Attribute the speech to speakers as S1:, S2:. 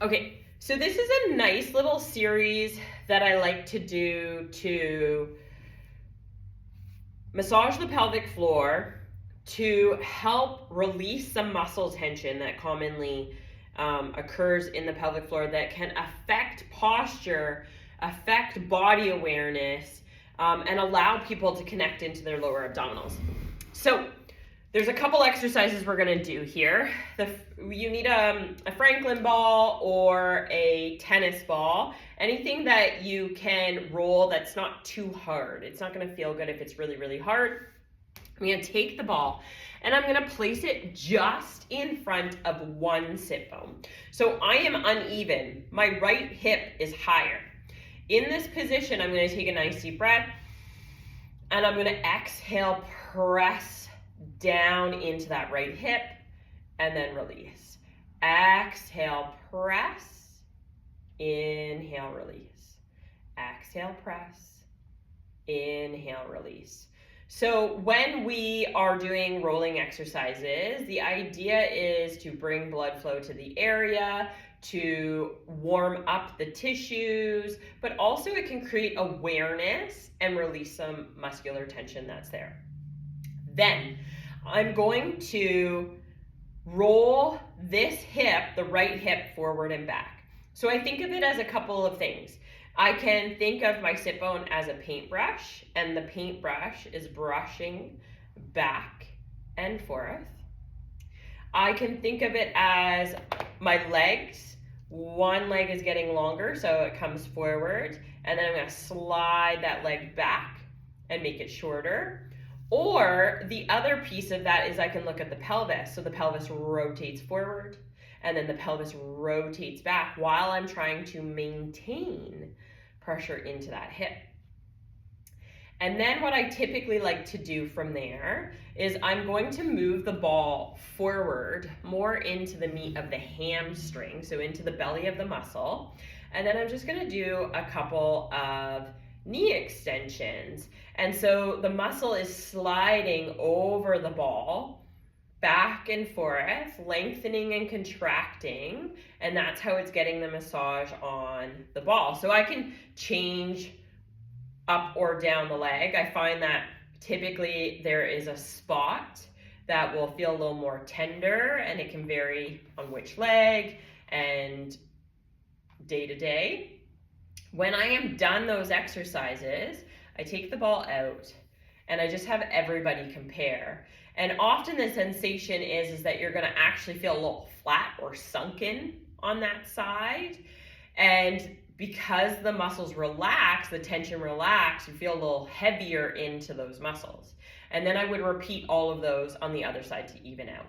S1: Okay, so this is a nice little series that I like to do to massage the pelvic floor to help release some muscle tension that commonly occurs in the pelvic floor that can affect posture, affect body awareness, and allow people to connect into their lower abdominals. So there's a couple exercises we're going to do here. You need a Franklin ball or a tennis ball, anything that you can roll that's not too hard. It's not going to feel good if it's really, really hard. I'm going to take the ball and I'm going to place it just in front of one sit bone. So I am uneven. My right hip is higher. In this position, I'm going to take a nice deep breath and I'm going to exhale, press down into that right hip and then release. Exhale, press, inhale, release. Exhale, press, inhale, release. So when we are doing rolling exercises, the idea is to bring blood flow to the area, to warm up the tissues, but also it can create awareness and release some muscular tension that's there. Then I'm going to roll this hip, the right hip, forward and back. So I think of it as a couple of things. I can think of my sit bone as a paintbrush, and the paintbrush is brushing back and forth. I can think of it as my legs. One leg is getting longer, so it comes forward, and then I'm going to slide that leg back and make it shorter. Or the other piece of that is I can look at the pelvis. So the pelvis rotates forward, and then the pelvis rotates back while I'm trying to maintain pressure into that hip. And then what I typically like to do from there is I'm going to move the ball forward more into the meat of the hamstring, so into the belly of the muscle. And then I'm just going to do a couple of knee extensions. And so the muscle is sliding over the ball back and forth, lengthening and contracting, and that's how it's getting the massage on the ball. So I can change up or down the leg. I find that typically there is a spot that will feel a little more tender, and it can vary on which leg and day to day. When I am done those exercises, I take the ball out and I just have everybody compare. And often the sensation is that you're going to actually feel a little flat or sunken on that side. And because the muscles relax, the tension relax, you feel a little heavier into those muscles. And then I would repeat all of those on the other side to even out.